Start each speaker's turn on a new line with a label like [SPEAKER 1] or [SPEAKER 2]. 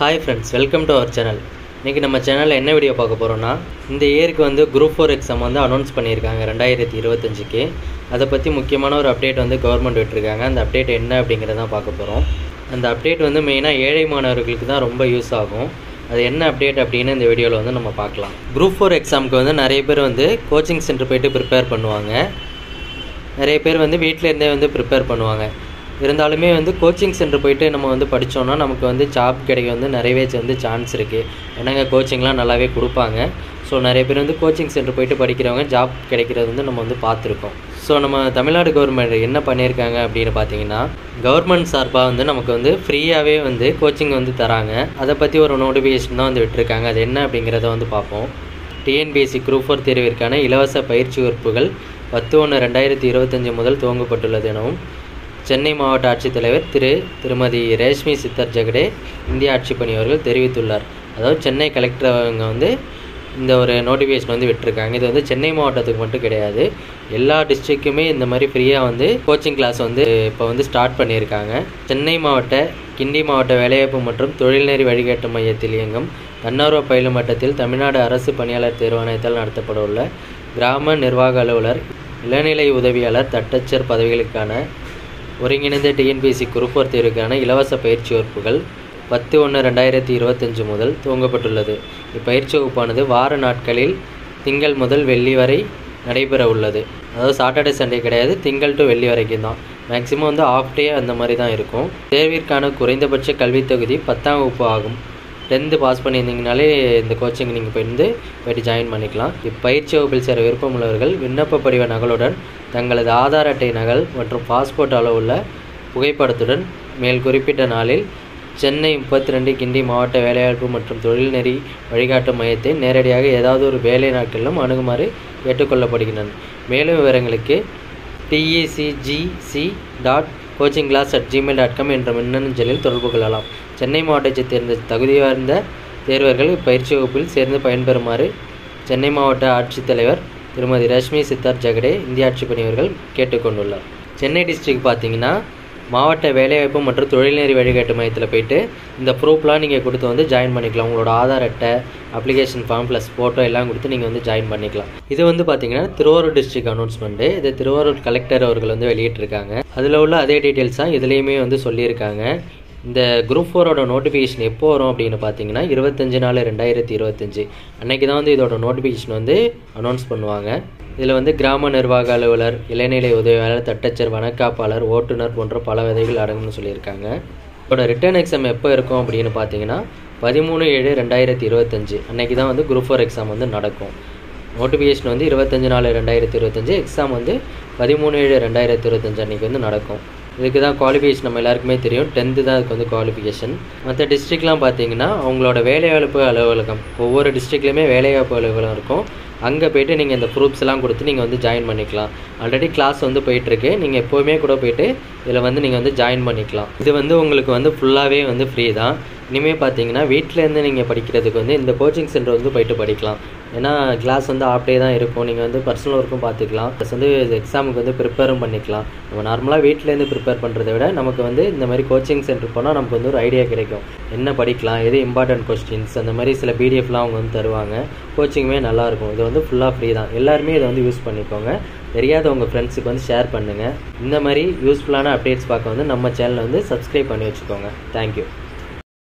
[SPEAKER 1] Hi friends, welcome to our channel. இன்றைக்கி நம்ம சேனலில் என்ன வீடியோ பார்க்க போகிறோன்னா, இந்த இயருக்கு வந்து குரூப் 4 எக்ஸாம் வந்து அனௌன்ஸ் பண்ணியிருக்காங்க 2025க்கு. அதை பற்றி முக்கியமான ஒரு அப்டேட் வந்து கவர்மெண்ட் விட்டுருக்காங்க. அந்த அப்டேட் என்ன அப்படிங்கிறதான் பார்க்க போகிறோம். அந்த அப்டேட் வந்து மெயினாக ஏழை மாணவர்களுக்கு தான் ரொம்ப யூஸ் ஆகும். அது என்ன அப்டேட் அப்படின்னு இந்த வீடியோவில் வந்து நம்ம பார்க்கலாம். குரூப் 4 எக்ஸாமுக்கு வந்து நிறைய பேர் வந்து கோச்சிங் சென்டர் போய்ட்டு ப்ரிப்பேர் பண்ணுவாங்க. நிறைய பேர் வந்து வீட்டிலேருந்தே வந்து ப்ரிப்பேர் பண்ணுவாங்க. இருந்தாலுமே வந்து கோச்சிங் சென்டர் போய்ட்டு நம்ம வந்து படித்தோன்னா நமக்கு வந்து ஜாப் கிடைக்க வந்து நிறையவே வந்து சான்ஸ் இருக்குது. ஏன்னாங்க கோச்சிங்லாம் நல்லாவே கொடுப்பாங்க. ஸோ நிறைய பேர் வந்து கோச்சிங் சென்டர் போய்ட்டு படிக்கிறவங்க ஜாப் கிடைக்கிறது வந்து நம்ம வந்து பார்த்துருக்கோம். ஸோ நம்ம தமிழ்நாடு கவர்மெண்ட் என்ன பண்ணியிருக்காங்க அப்படின்னு பார்த்தீங்கன்னா, கவர்மெண்ட் சார்பாக வந்து நமக்கு வந்து ஃப்ரீயாகவே வந்து கோச்சிங் வந்து தராங்க. அதை பற்றி ஒரு நோட்டிஃபிகேஷன் தான் வந்து விட்டுருக்காங்க. அது என்ன அப்படிங்கிறத வந்து பார்ப்போம். டிஎன்பிஎஸ்சி குரூப் 4 தேர்விற்கான இலவச பயிற்சி வகுப்புகள் 10/1/2025 முதல் துவங்கப்பட்டுள்ளது எனவும் சென்னை மாவட்ட ஆட்சித்தலைவர் திருமதி ரேஷ்மி சித்தர் ஜெகடே இந்திய ஆட்சிப்பணி அவர்கள் தெரிவித்துள்ளார். அதாவது சென்னை கலெக்டர் அவங்க வந்து இந்த ஒரு நோட்டிஃபிகேஷன் வந்து விட்டுருக்காங்க. இது வந்து சென்னை மாவட்டத்துக்கு மட்டும் கிடையாது, எல்லா டிஸ்ட்ரிக்ட்டுமே இந்த மாதிரி ஃப்ரீயாக வந்து கோச்சிங் கிளாஸ் வந்து இப்போ வந்து ஸ்டார்ட் பண்ணியிருக்காங்க. சென்னை மாவட்ட, கிண்டி மாவட்ட வேலைவாய்ப்பு மற்றும் தொழில்நெறி வழிகாட்டு மையத்தில் இயங்கும் தன்னார்வ பயிலும் மட்டத்தில் தமிழ்நாடு அரசு பணியாளர் தேர்வாணையத்தால் நடத்தப்பட உள்ள கிராம நிர்வாக அலுவலர், இளநிலை உதவியாளர், தட்டச்சர் பதவிகளுக்கான ஒருங்கிணைந்த டிஎன்பிஎஸ்சி குரூப் 4 தேர்வுக்கான இலவச பயிற்சி வகுப்புகள் 10/1/2025 முதல் துவங்கப்பட்டுள்ளது. இப்பயிற்சி வகுப்பானது வார நாட்களில் திங்கள் முதல் வெள்ளி வரை நடைபெற உள்ளது. அதாவது சாட்டர்டே சண்டே கிடையாது, திங்கள் டு வெள்ளி வரைக்கும் தான். மேக்ஸிமம் வந்து ஆஃப் டே அந்த மாதிரி தான் இருக்கும். தேர்விற்கான குறைந்தபட்ச கல்வித் தொகுதி 10ஆம் வகுப்பு ஆகும். 10th பாஸ் பண்ணியிருந்தீங்கனாலே இந்த கோச்சிங் நீங்கள் போயிட்டு ஜாயின் பண்ணிக்கலாம். இப்பயிற்சி வகுப்பில் சேர விருப்பமுள்ளவர்கள் விண்ணப்ப படிவ நகலுடன் தங்களது ஆதார் அட்டை நகல் மற்றும் பாஸ்போர்ட் அளவுள்ள புகைப்படத்துடன் மேல் குறிப்பிட்ட நாளில் சென்னை 32 கிண்டி மாவட்ட வேலைவாய்ப்பு மற்றும் தொழில்நெறி வழிகாட்டு மையத்தை நேரடியாக ஏதாவது ஒரு வேலை நாட்களிலும் அணுகுமாறு கேட்டுக்கொள்ளப்படுகின்றன. மேலும் விவரங்களுக்கு tecgc.coachingclass@gmail.com என்ற மின்னஞ்சலில் தொடர்பு கொள்ளலாம். சென்னை மாவட்டத்தைச் சேர்ந்த தகுதி வாய்ந்த தேர்வர்கள் இப்பயிற்சி வகுப்பில் சேர்ந்து பயன்பெறுமாறு சென்னை மாவட்ட ஆட்சித்தலைவர் திருமதி ரேஷ்மி சித்தர் ஜெகடே இந்திய ஆட்சிப்பணி அவர்கள் கேட்டுக்கொண்டுள்ளார். சென்னை டிஸ்ட்ரிக்ட் பார்த்தீங்கன்னா, மாவட்ட வேலைவாய்ப்பு மற்றும் தொழில்நெறி வழிகாட்டு மையத்தில் போய்ட்டு இந்த ப்ரூஃப்லாம் நீங்கள் கொடுத்து வந்து ஜாயின் பண்ணிக்கலாம். உங்களோட ஆதார் அட்டை, அப்ளிகேஷன் ஃபார்ம் ப்ளஸ் ஃபோட்டோ எல்லாம் கொடுத்து நீங்கள் வந்து ஜாயின் பண்ணிக்கலாம். இது வந்து பார்த்தீங்கன்னா திருவாரூர் டிஸ்ட்ரிக்ட் அனௌன்ஸ்மெண்ட்டு. இது திருவாரூர் கலெக்டர் அவர்கள் வந்து வெளியிட்டிருக்காங்க. அதில் உள்ள அதே டீட்டெயில்ஸ் தான் இதுலேயுமே வந்து சொல்லியிருக்காங்க. இந்த குரூப் 4ஓட நோட்டிஃபிகேஷன் எப்போ வரும் அப்படின்னு பார்த்தீங்கன்னா 25/4/2025 அன்றைக்கி தான் வந்து இதோட நோட்டிஃபிகேஷன் வந்து அனௌன்ஸ் பண்ணுவாங்க. இதில் வந்து கிராம நிர்வாக அலுவலர், இளநிலை உதவியாளர், தட்டச்சர், வனக்காப்பாளர், ஓட்டுநர் போன்ற பல விதைகள் அடங்கும்னு சொல்லியிருக்காங்க. இதோட ரிட்டர்ன் எக்ஸாம் எப்போ இருக்கும் அப்படின்னு பார்த்தீங்கன்னா 13/7/2025 அன்றைக்கி தான் வந்து குரூப் 4 எக்ஸாம் வந்து நடக்கும். நோட்டிஃபிகேஷன் வந்து 25/4/2025, எக்ஸாம் வந்து 13/7/2025 அன்றைக்கி வந்து நடக்கும். இதுக்கு தான் குவாலிஃபிகேஷன் நம்ம எல்லாருக்குமே தெரியும், 10th தான் அதுக்கு வந்து குவாலிஃபிகேஷன். மற்ற டிஸ்ட்ரிக்ட்லாம் பார்த்தீங்கன்னா அவங்களோட வேலைவாய்ப்பு அலுவலகம், ஒவ்வொரு டிஸ்ட்ரிக்ட்லேயுமே வேலைவாய்ப்பு அலுவலகம் இருக்கும். அங்கே போய்ட்டு நீங்கள் இந்த ப்ரூஃப்ஸ் எல்லாம் கொடுத்து நீங்கள் வந்து ஜாயின் பண்ணிக்கலாம். ஆல்ரெடி கிளாஸ் வந்து போயிட்டுருக்கு, நீங்கள் எப்போவுமே கூட போய்ட்டு இதில் வந்து நீங்கள் வந்து ஜாயின் பண்ணிக்கலாம். இது வந்து உங்களுக்கு வந்து ஃபுல்லாகவே வந்து ஃப்ரீ தான். இனிமேல் பார்த்தீங்கன்னா வீட்டிலேருந்து நீங்கள் படிக்கிறதுக்கு வந்து இந்த கோச்சிங் சென்டர் வந்து போய்ட்டு படிக்கலாம். ஏன்னா கிளாஸ் வந்து ஆஃப் டே தான் இருக்கும். நீங்கள் வந்து பர்சனல் ஒர்க்கும் பார்த்துக்கலாம், ப்ளஸ் வந்து எக்ஸாமுக்கு வந்து ப்ரிப்பேரும் பண்ணிக்கலாம். நம்ம நார்மலாக வீட்டிலேருந்து ப்ரிப்பேர் பண்ணுறதை விட நமக்கு வந்து இந்த மாதிரி கோச்சிங் சென்டர் போனால் நமக்கு வந்து ஒரு ஐடியா கிடைக்கும், என்ன படிக்கலாம், எது இம்பார்ட்டன்ட் கொஸ்டின்ஸ், அந்த மாதிரி சில பிடிஎஃப்லாம் அவங்க வந்து தருவாங்க. கோச்சிங்குமே நல்லாயிருக்கும். இது வந்து ஃபுல்லாக ஃப்ரீ தான். எல்லாருமே இதை வந்து யூஸ் பண்ணிக்கோங்க. தெரியாத உங்கள் ஃப்ரெண்ட்ஸுக்கு வந்து ஷேர் பண்ணுங்கள். இந்த மாதிரி யூஸ்ஃபுல்லான அப்டேட்ஸ் பார்க்க வந்து நம்ம சேனலை வந்து சப்ஸ்கிரைப் பண்ணி வச்சுக்கோங்க. தேங்க்யூ.